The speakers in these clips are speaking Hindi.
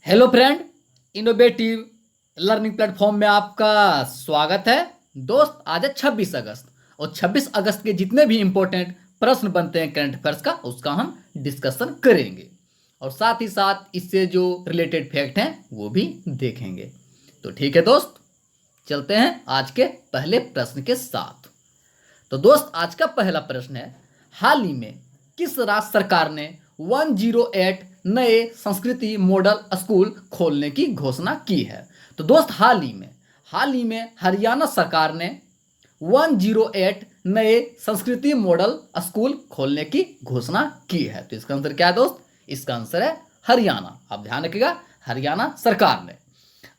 Hello friend, innovative learning platform में आपका स्वागत है। दोस्त, आज है 26 अगस्त और 26 अगस्त के जितने भी इम्पोर्टेंट प्रश्न बनते हैं करंट अफेयर्स का, उसका हम डिस्कशन करेंगे और साथ ही साथ इससे जो रिलेटेड फैक्ट हैं वो भी देखेंगे। तो ठीक है दोस्त, चलते हैं आज के पहले प्रश्न के साथ। तो दोस्त, आज का पहला प्रश्न है, हाल ही में किस राज्य सरकार ने 108 नए संस्कृति मॉडल स्कूल खोलने की घोषणा की है? तो दोस्त, हाल ही में हरियाणा सरकार ने 108 नए संस्कृति मॉडल स्कूल खोलने की घोषणा की है। तो इसका आंसर क्या है दोस्त? इसका आंसर है हरियाणा। आप ध्यान रखिएगा, हरियाणा सरकार ने।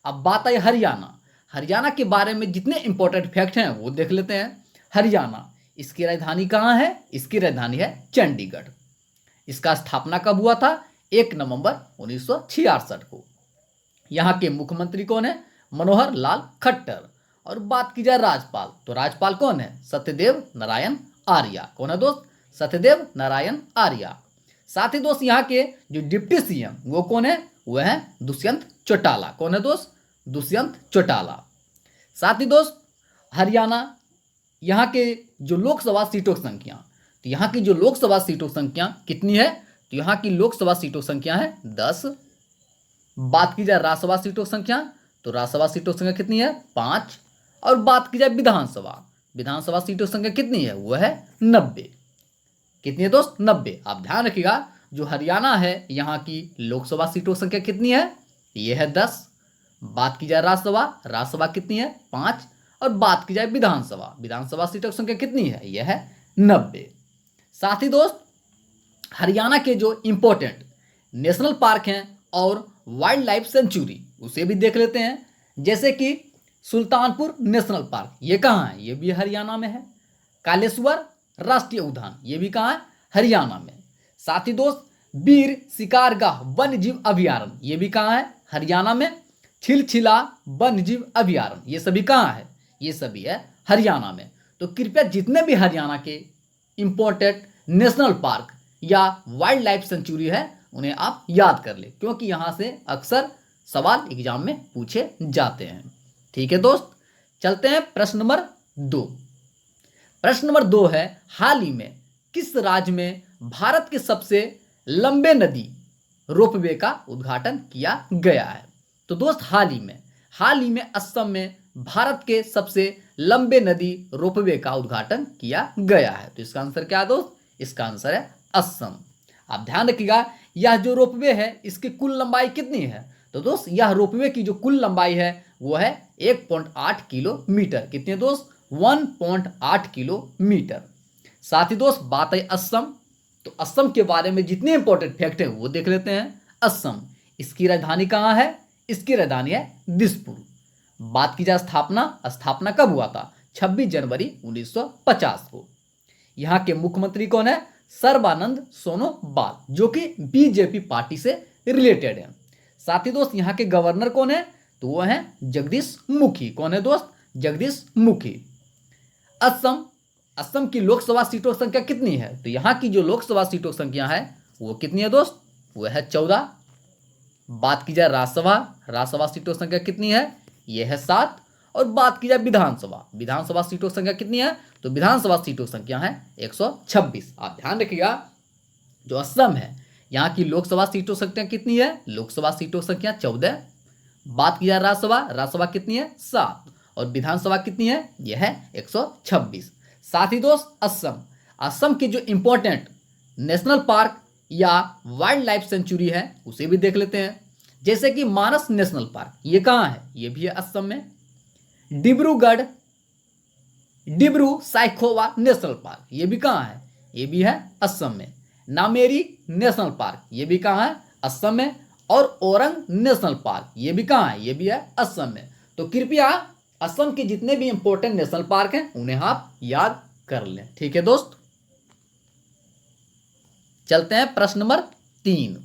अब बात आई हरियाणा के बारे में जितने इंपॉर्टेंट फैक्ट हैं वो देख लेते हैं। हरियाणा, इसकी राजधानी कहाँ है? इसकी राजधानी है चंडीगढ़। इसका स्थापना कब हुआ था? 1 नवंबर 1966 को। यहाँ के मुख्यमंत्री कौन है? मनोहर लाल खट्टर। और बात की जाए राज्यपाल, तो राज्यपाल कौन है? सत्यदेव नारायण आर्य। कौन है दोस्त? सत्यदेव नारायण आर्य। साथ ही दोस्त, यहाँ के जो डिप्टी सीएम वो कौन है? वह है दुष्यंत चौटाला। कौन है दोस्त? दुष्यंत चौटाला। साथ ही दोस्त, हरियाणा यहाँ के जो लोकसभा सीटों की संख्या, तो यहाँ की जो लोकसभा सीटों की संख्या कितनी है? तो यहाँ की लोकसभा सीटों की संख्या है 10। बात की जाए राज्यसभा सीटों की संख्या, तो राज्यसभा सीटों की संख्या कितनी है? 5। और बात की जाए विधानसभा सीटों की संख्या कितनी है? वह है 90। कितनी है दोस्त? 90। आप ध्यान रखिएगा, जो हरियाणा है यहाँ की लोकसभा सीटों की संख्या कितनी है? ये है 10। बात की जाए राज्यसभा कितनी है? 5। और बात की जाए विधानसभा सीटों की संख्या कितनी है? यह है 90। साथ ही दोस्त, हरियाणा के जो इंपॉर्टेंट नेशनल पार्क हैं और वाइल्ड लाइफ सेंचुरी, उसे भी देख लेते हैं। जैसे कि सुल्तानपुर नेशनल पार्क, ये कहाँ है? ये भी हरियाणा में है। कालेश्वर राष्ट्रीय उद्यान, ये भी कहाँ है? हरियाणा में। साथ ही दोस्त, वीर शिकारगाह वन्य जीव अभ्यारण्य, ये भी कहाँ है? हरियाणा में। छिलछिला वन्य जीव अभ्यारण्य, ये सभी कहाँ है? ये सभी है हरियाणा में। तो कृपया जितने भी हरियाणा के इंपॉर्टेंट नेशनल पार्क या वाइल्ड लाइफ सेंचुरी है उन्हें आप याद कर ले, क्योंकि यहां से अक्सर सवाल एग्जाम में पूछे जाते हैं। ठीक है दोस्त, चलते हैं प्रश्न नंबर 2। प्रश्न नंबर 2 है, हाल ही में किस राज्य में भारत के सबसे लंबे नदी रोपवे का उद्घाटन किया गया है? तो दोस्त, हाल ही में असम में भारत के सबसे लंबे नदी रोपवे का उद्घाटन किया गया है। तो इसका आंसर क्या है दोस्त? इसका आंसर है असम। आप ध्यान रखिएगा, यह जो रोपवे है इसकी कुल लंबाई कितनी है? तो दोस्त, यह रोपवे की जो कुल लंबाई है वो है 1.8 किलोमीटर। कितनी है दोस्त? 1.8 किलोमीटर। साथ ही दोस्त, बात है असम, तो असम के बारे में जितने इंपॉर्टेंट फैक्ट है वो देख लेते हैं। असम, इसकी राजधानी कहाँ है? इसकी राजधानी है दिसपुर। बात की जाए स्थापना कब हुआ था? 26 जनवरी 1950 को। यहाँ के मुख्यमंत्री कौन है? सर्बानंद सोनोवाल, जो कि बीजेपी पार्टी से रिलेटेड है। साथ ही दोस्त, यहाँ के गवर्नर कौन है? तो वो है जगदीश मुखी। कौन है दोस्त? जगदीश मुखी। असम की लोकसभा सीटों की संख्या कितनी है? तो यहाँ की जो लोकसभा सीटों की संख्या है वो कितनी है दोस्त? वो है 14। बात की जाए राज्यसभा सीटों की संख्या कितनी है? यह है 7। और बात की जाए विधानसभा सीटों की संख्या कितनी है? तो विधानसभा सीटों की संख्या है 126। आप ध्यान रखिएगा, जो असम है यहाँ की लोकसभा सीटों की संख्या कितनी है? लोकसभा सीटों की संख्या 14। बात की जाए राज्यसभा कितनी है? 7। और विधानसभा कितनी है? यह है 126। साथ ही दोस्त, असम के जो इंपॉर्टेंट नेशनल पार्क या वाइल्ड लाइफ सेंचुरी है उसे भी देख लेते हैं। जैसे कि मानस नेशनल पार्क, ये कहाँ है? ये भी है असम में। डिब्रू साइखोवा नेशनल पार्क, ये भी कहाँ है? ये भी है असम में। नामेरी नेशनल पार्क, ये भी कहाँ है? असम में। और ओरंग नेशनल पार्क, ये भी कहाँ है? ये भी है असम में। तो कृपया असम के जितने भी इंपॉर्टेंट नेशनल पार्क हैं उन्हें आप याद कर लें। ठीक है दोस्त, चलते हैं प्रश्न नंबर 3।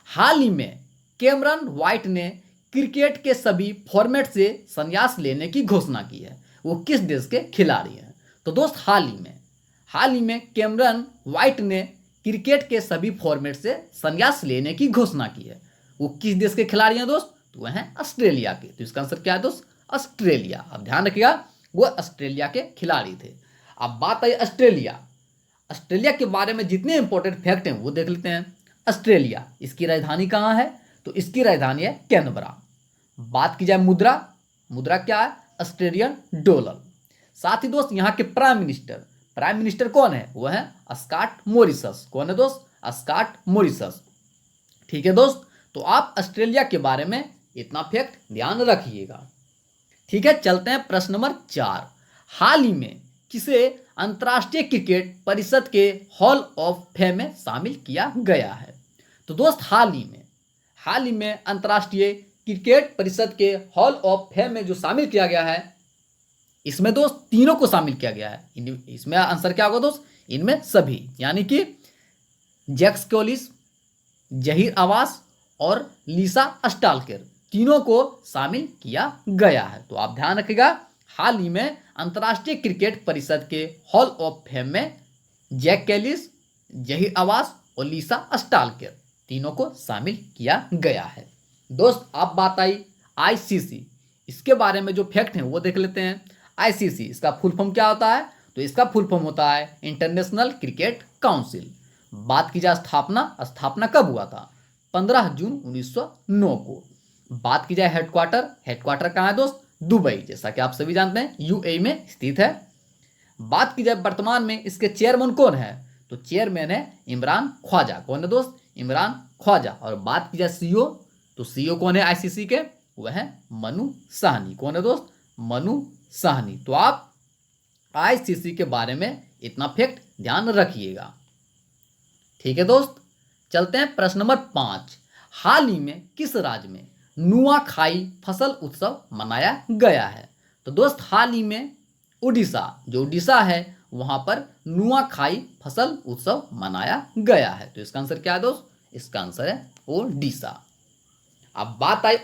हाल ही में कैमरन व्हाइट ने क्रिकेट के सभी फॉर्मेट से संन्यास लेने की घोषणा की है। वो किस देश के खिलाड़ी हैं? तो दोस्त, हाल ही में कैमरन व्हाइट ने क्रिकेट के सभी फॉर्मेट से संन्यास लेने की घोषणा की है। वो किस देश के खिलाड़ी हैं दोस्त? तो वह हैं ऑस्ट्रेलिया के। तो इसका आंसर क्या है दोस्त? ऑस्ट्रेलिया। अब ध्यान रखिएगा, वो ऑस्ट्रेलिया के खिलाड़ी थे। अब बात आई ऑस्ट्रेलिया। ऑस्ट्रेलिया के बारे में जितने इंपॉर्टेंट फैक्ट हैं वो देख लेते हैं। ऑस्ट्रेलिया, इसकी राजधानी कहाँ है? तो इसकी राजधानी है कैनबरा। बात की जाए मुद्रा, मुद्रा क्या है? Australian dollar. साथ ही दोस्त यहाँ के प्राइम मिनिस्टर कौन है? वो है स्कॉट मॉरिसन। कौन है दोस्त? Scott Morrison. ठीक है दोस्त, तो आप ऑस्ट्रेलिया के बारे में इतना फैक्ट ध्यान रखिएगा। ठीक है, चलते हैं प्रश्न नंबर 4। हाल ही में किसे अंतर्राष्ट्रीय क्रिकेट परिषद के हॉल ऑफ फेम में शामिल किया गया है? तो दोस्त हाल ही में अंतर्राष्ट्रीय क्रिकेट परिषद के हॉल ऑफ फेम में जो शामिल किया गया है, इसमें दोस्त तीनों को शामिल किया गया है। इसमें आंसर क्या होगा दोस्त? इनमें सभी, यानी कि जैक कॉलिस, जहीर अब्बास और लिसा स्टालकर, तीनों को शामिल किया गया है। तो आप ध्यान रखिएगा, हाल ही में अंतर्राष्ट्रीय क्रिकेट परिषद के हॉल ऑफ फेम में जैक कैलिस, जहीर अब्बास और लिसा स्टालकर, तीनों को शामिल किया गया है। दोस्त अब बात आई आईसीसी। इसके बारे में जो फैक्ट हैं वो देख लेते हैं। आईसीसी, इसका फुल फॉर्म क्या होता है? तो इसका फुल फॉर्म होता है इंटरनेशनल क्रिकेट काउंसिल। बात की जाए स्थापना कब हुआ था? 15 जून 1909 को। बात की जाए हेडक्वार्टर कहाँ है दोस्त? दुबई, जैसा कि आप सभी जानते हैं यूएई में स्थित है। बात की जाए वर्तमान में इसके चेयरमैन कौन है? तो चेयरमैन है इमरान ख्वाजा। कौन है दोस्त? इमरान ख्वाजा। और बात की जाए सीईओ, तो सीईओ कौन है आईसीसी के? वह है मनु साहनी। कौन है दोस्त? मनु साहनी। तो आप आईसीसी के बारे में इतना फैक्ट ध्यान रखिएगा। ठीक है दोस्त, चलते हैं प्रश्न नंबर 5। हाल ही में किस राज्य में नुआखाई फसल उत्सव मनाया गया है? तो दोस्त हाल ही में उड़ीसा है, वहां पर नुआखाई फसल उत्सव मनाया गया है। तो इसका आंसर क्या है दोस्त? इसका आंसर है ओडिशा। अब बात आई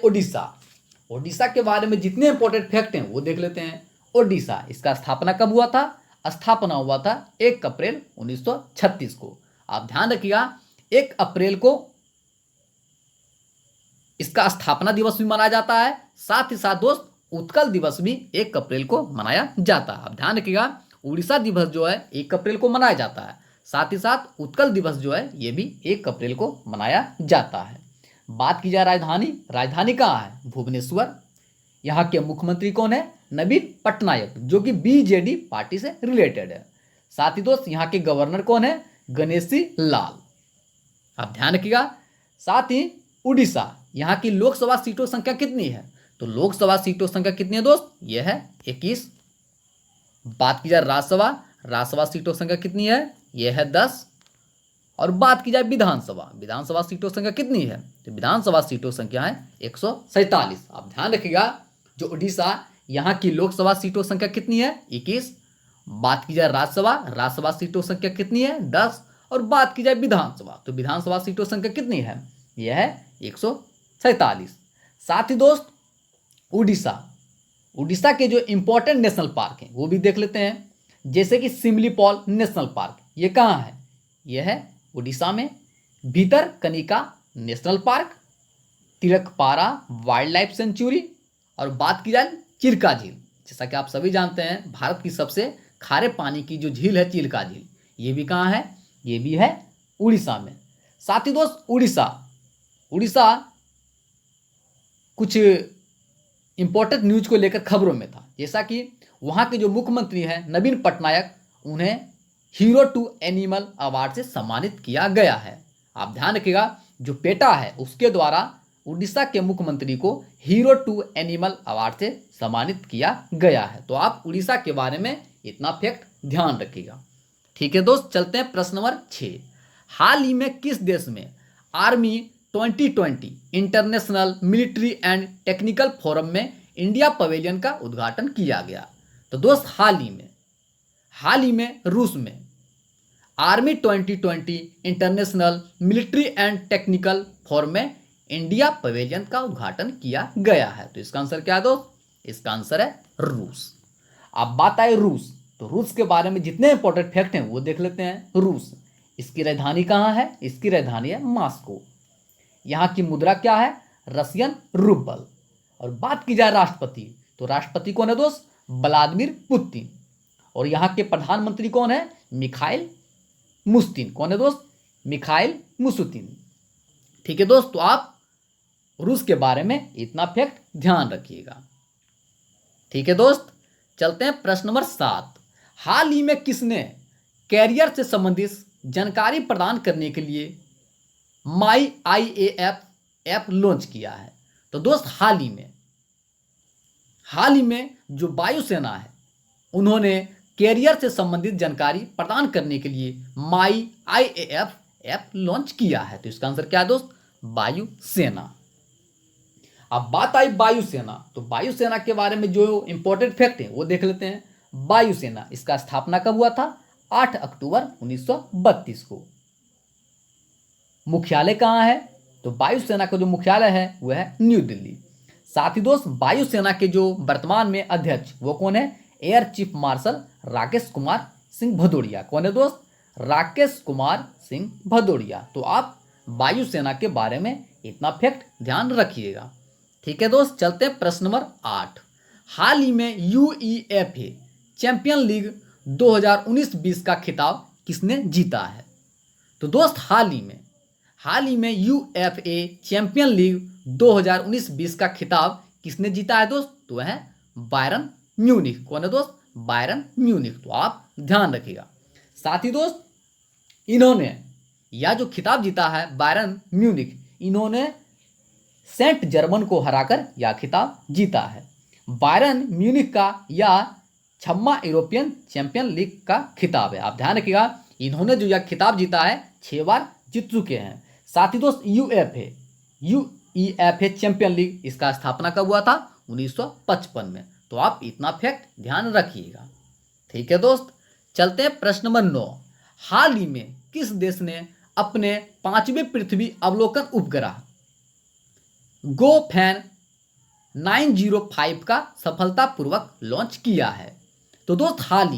ओडिशा के बारे में जितने इंपॉर्टेंट फैक्ट हैं वो देख लेते हैं। ओडिशा, इसका स्थापना कब हुआ था? स्थापना हुआ था 1 अप्रैल 1936 को। आप ध्यान रखिएगा, 1 अप्रैल को इसका स्थापना दिवस भी मनाया जाता है। साथ ही साथ दोस्त उत्कल दिवस भी 1 अप्रैल को मनाया जाता है। आप ध्यान रखिएगा, उड़ीसा दिवस जो है 1 अप्रैल को मनाया जाता है। साथ ही साथ उत्कल दिवस जो है ये भी 1 अप्रैल को मनाया जाता है। बात की जाए राजधानी कहाँ है? भुवनेश्वर। यहाँ के मुख्यमंत्री कौन है? नवीन पटनायक, जो कि बीजेडी पार्टी से रिलेटेड है। साथ ही दोस्त यहाँ के गवर्नर कौन है? गणेशी लाल। आप ध्यान रखिएगा। साथ ही उड़ीसा, यहाँ की लोकसभा सीटों संख्या कितनी है? तो लोकसभा सीटों संख्या कितनी है दोस्त? यह है 21। बात की जाए राज्यसभा सीटों संख्या कितनी है? यह है 10। और बात की जाए विधानसभा सीटों संख्या कितनी है? तो विधानसभा सीटों संख्या है 147। आप ध्यान रखिएगा, जो उड़ीसा, यहाँ की लोकसभा सीटों संख्या कितनी है? 21। बात की जाए राज्यसभा सीटों संख्या कितनी है? 10। और बात की जाए विधानसभा, तो विधानसभा सीटों संख्या कितनी है? यह है 147। साथ ही दोस्त उड़ीसा के जो इंपॉर्टेंट नेशनल पार्क हैं वो भी देख लेते हैं। जैसे कि सिमलीपाल नेशनल पार्क, ये कहाँ है? यह है उड़ीसा में। Bhitarkanika national park, Tilakpara wildlife sanctuary. और बात की जाए चिल्का झील, जैसा कि आप सभी जानते हैं भारत की सबसे खारे पानी की जो झील है चिल्का झील, ये भी कहाँ है? ये भी है उड़ीसा में। साथ ही दोस्त उड़ीसा कुछ इंपॉर्टेंट न्यूज को लेकर खबरों में था। जैसा कि वहाँ के जो मुख्यमंत्री हैं नवीन पटनायक, उन्हें हीरो टू एनिमल अवार्ड से सम्मानित किया गया है। आप ध्यान रखिएगा, जो पेटा है उसके द्वारा उड़ीसा के मुख्यमंत्री को हीरो टू एनिमल अवार्ड से सम्मानित किया गया है। तो आप उड़ीसा के बारे में इतना फैक्ट ध्यान रखिएगा। ठीक है दोस्त, चलते हैं प्रश्न नंबर 6। हाल ही में किस देश में army 2020 international military and technical forum में इंडिया पवेलियन का उद्घाटन किया गया? तो दोस्त हाल ही में रूस में army 2020 international military and technical forum में इंडिया पवेलियन का उद्घाटन किया गया है। तो इसका आंसर क्या है दोस्त? इसका आंसर है रूस। अब बात आए रूस, तो रूस के बारे में जितने इंपॉर्टेंट फैक्ट हैं वो देख लेते हैं। रूस, इसकी राजधानी कहाँ है? इसकी राजधानी है मॉस्को। यहाँ की मुद्रा क्या है? Russian rouble. और बात की जाए राष्ट्रपति, तो राष्ट्रपति कौन है दोस्त? Vladimir Putin. और यहाँ के प्रधानमंत्री कौन है? मिखाइल मुस्तिन। कौन है दोस्त? मिखाइल मुस्तिन। ठीक है दोस्त, तो आप रूस के बारे में इतना फैक्ट ध्यान रखिएगा। ठीक है दोस्त, चलते हैं प्रश्न नंबर 7। हाल ही में किसने कैरियर से संबंधित जानकारी प्रदान करने के लिए माई IAF ऐप लॉन्च किया है? तो दोस्त हाल ही में जो वायुसेना है उन्होंने कैरियर से संबंधित जानकारी प्रदान करने के लिए माई IAF ऐप लॉन्च किया है। तो इसका आंसर क्या है दोस्त? वायुसेना। अब बात आई वायुसेना, तो वायुसेना के बारे में जो इंपॉर्टेंट फैक्ट है वो देख लेते हैं। वायुसेना, इसका स्थापना कब हुआ था? 8 अक्टूबर 1932 को। मुख्यालय कहाँ है? तो वायुसेना का जो मुख्यालय है वह है न्यू दिल्ली। साथ ही दोस्त वायुसेना के जो वर्तमान में अध्यक्ष वो कौन है? Air chief marshal Rakesh Kumar Singh Bhadauria. कौन है दोस्त? राकेश कुमार सिंह भदौरिया। तो आप वायुसेना के बारे में इतना फैक्ट ध्यान रखिएगा। ठीक है दोस्त, चलते हैं प्रश्न नंबर 8। हाल ही में UEFA चैंपियन लीग 2019-20 का खिताब किसने जीता है? तो दोस्त हाल ही में UEFA चैंपियन लीग 2019-20 का खिताब किसने जीता है दोस्त? तो वह है बायरन म्यूनिख। कौन है दोस्त? Byron Munich. तो आप ध्यान रखिएगा। साथ ही दोस्त इन्होंने यह जो खिताब जीता है बायरन म्यूनिख, इन्होंने सेंट जर्मन को हराकर यह खिताब जीता है। बायरन म्यूनिख का यह 6वां यूरोपियन चैंपियन लीग का खिताब है। आप ध्यान रखिएगा, इन्होंने जो यह खिताब जीता है 6 बार जीत चुके हैं। साथ ही दोस्त UEFA चैंपियन लीग, इसका स्थापना कब हुआ था? 1955 में। तो आप इतना फैक्ट ध्यान रखिएगा। ठीक है दोस्त, चलते हैं प्रश्न नंबर 9। हाल ही में किस देश ने अपने 5वें पृथ्वी अवलोकन उपग्रह गोफैन 905 का सफलतापूर्वक लॉन्च किया है? तो दोस्त हाल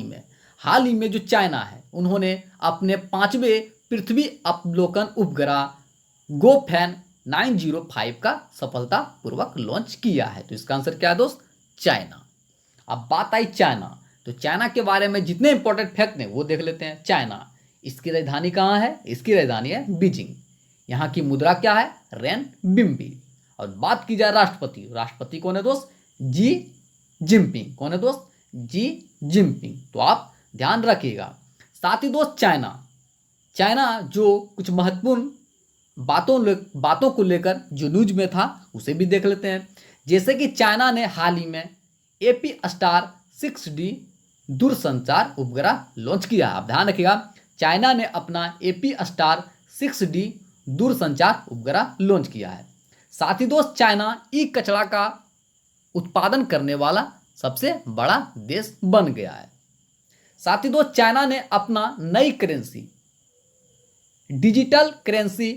ही में जो चाइना है उन्होंने अपने 5वें पृथ्वी अवलोकन उपग्रह गोफैन 905 का सफलतापूर्वक लॉन्च किया है। तो इसका आंसर क्या है दोस्त? चाइना। अब बात आई चाइना, तो चाइना के बारे में जितने इंपॉर्टेंट फैक्ट हैं वो देख लेते हैं। चाइना, इसकी राजधानी कहाँ है? इसकी राजधानी है बीजिंग। यहाँ की मुद्रा क्या है? रेन बिम्बी। और बात की जाए राष्ट्रपति कौन है दोस्त? Xi Jinping. कौन है दोस्त? Xi Jinping. तो आप ध्यान रखिएगा। साथ ही दोस्त चाइना जो कुछ महत्वपूर्ण बातों को लेकर जो न्यूज में था उसे भी देख लेते हैं। जैसे कि चाइना ने हाल ही में AP-STAR 6D दूरसंचार उपग्रह लॉन्च किया। आप ध्यान रखिएगा, चाइना ने अपना AP-STAR 6D दूरसंचार उपग्रह लॉन्च किया है। साथ ही दोस्त चाइना कचरा का उत्पादन करने वाला सबसे बड़ा देश बन गया है। साथ ही दोस्त चाइना ने अपना नई currency, digital currency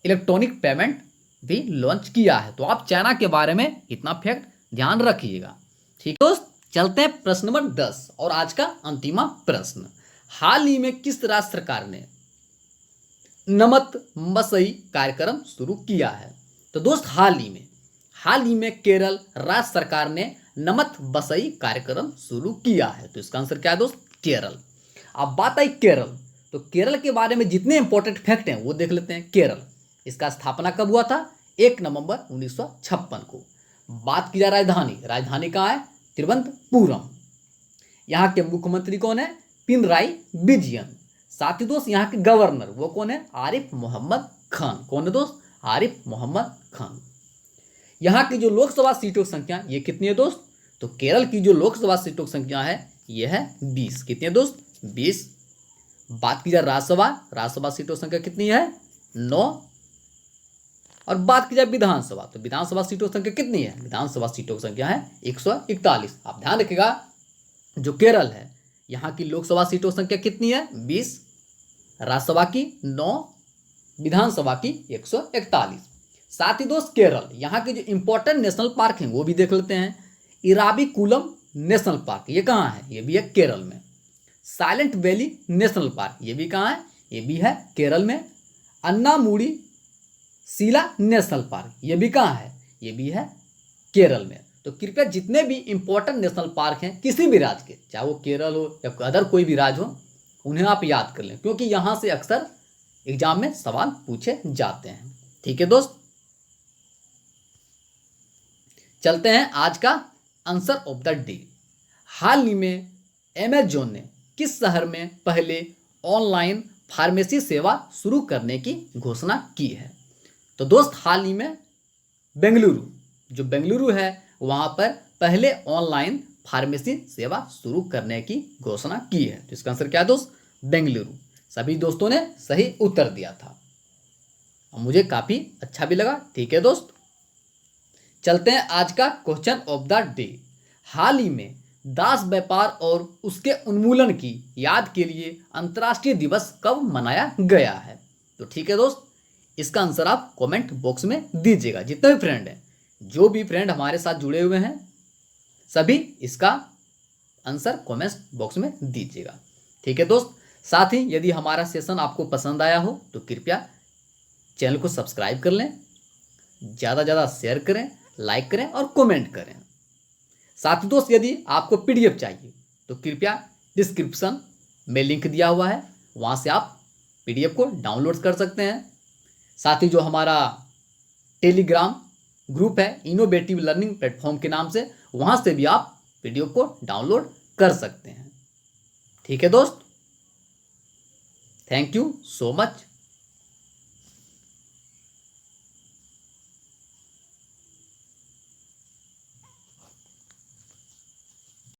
electronic payment भी लॉन्च किया है। तो आप चाइना के बारे में इतना फैक्ट ध्यान रखिएगा। ठीक दोस्त, चलते हैं प्रश्न नंबर 10 और आज का अंतिम प्रश्न। हाल ही में किस राज्य सरकार ने नमत मसई कार्यक्रम शुरू किया है? तो दोस्त हाल ही में केरल राज्य सरकार ने नमत बसई कार्यक्रम शुरू किया है। तो इसका आंसर क्या है दोस्त? केरल। अब बात आई केरल, तो केरल के बारे में जितने इंपॉर्टेंट फैक्ट हैं वो देख लेते हैं। केरल, इसका स्थापना कब हुआ था? 1 नवंबर 1956 को। बात की जाए राजधानी कहाँ है? तिरुवनंतपुरम। यहाँ के मुख्यमंत्री कौन है? पिनराई विजयन। साथ ही दोस्त यहाँ के गवर्नर वो कौन है? आरिफ मोहम्मद खान। कौन है दोस्त? आरिफ मोहम्मद खान। यहाँ की जो लोकसभा सीटों की संख्या ये कितनी है दोस्त? तो केरल की जो लोकसभा सीटों की संख्या है ये है 20। कितनी है दोस्त? 20। बात की जाए राज्यसभा सीटों की संख्या कितनी है? 9। और बात की जाए विधानसभा, तो विधानसभा सीटों की संख्या कितनी है? विधानसभा सीटों की संख्या है 141। आप ध्यान रखिएगा, जो केरल है यहाँ की लोकसभा सीटों की संख्या कितनी है? 20, राज्यसभा की 9, विधानसभा की 141। साथ ही दोस्त केरल यहाँ के जो इंपॉर्टेंट नेशनल पार्क हैं वो भी देख लेते हैं। इराविकुलम नेशनल पार्क, ये कहाँ है? ये भी है केरल में। साइलेंट वैली नेशनल पार्क, ये भी कहाँ है? ये भी है केरल में। अन्नामुडी शीला नेशनल पार्क, ये भी कहाँ है, ये भी है केरल में। तो कृपया जितने भी इंपॉर्टेंट नेशनल पार्क हैं किसी भी राज्य के, चाहे वो केरल हो या अदर कोई भी राज्य हो, उन्हें आप याद कर लें, क्योंकि यहाँ से अक्सर एग्जाम में सवाल पूछे जाते हैं। ठीक है दोस्त, चलते हैं आज का आंसर ऑफ द डे। हाल ही में अमेज़न ने किस शहर में पहले ऑनलाइन फार्मेसी सेवा शुरू करने की घोषणा की है? तो दोस्त हाल ही में बेंगलुरु, जो बेंगलुरु है वहाँ पर पहले ऑनलाइन फार्मेसी सेवा शुरू करने की घोषणा की है। तो इसका आंसर क्या है दोस्त? बेंगलुरु। सभी दोस्तों ने सही उत्तर दिया था और मुझे काफ़ी अच्छा भी लगा। ठीक है दोस्त, चलते हैं आज का क्वेश्चन ऑफ द डे। हाल ही में दास व्यापार और उसके उन्मूलन की याद के लिए अंतर्राष्ट्रीय दिवस कब मनाया गया है? तो ठीक है दोस्त, इसका आंसर आप कमेंट बॉक्स में दीजिएगा। जितने भी फ्रेंड हैं, जो भी फ्रेंड हमारे साथ जुड़े हुए हैं, सभी इसका आंसर कमेंट बॉक्स में दीजिएगा। ठीक है दोस्त, साथ ही यदि हमारा सेशन आपको पसंद आया हो तो कृपया चैनल को सब्सक्राइब कर लें, ज़्यादा ज़्यादा शेयर करें, लाइक करें और कमेंट करें। साथ ही दोस्त यदि आपको पीडीएफ चाहिए तो कृपया डिस्क्रिप्शन में लिंक दिया हुआ है, वहाँ से आप पीडीएफ को डाउनलोड कर सकते हैं। साथ ही जो हमारा टेलीग्राम ग्रुप है इनोवेटिव लर्निंग प्लेटफॉर्म के नाम से, वहाँ से भी आप पीडीएफ को डाउनलोड कर सकते हैं। ठीक है दोस्त, थैंक यू सो मच।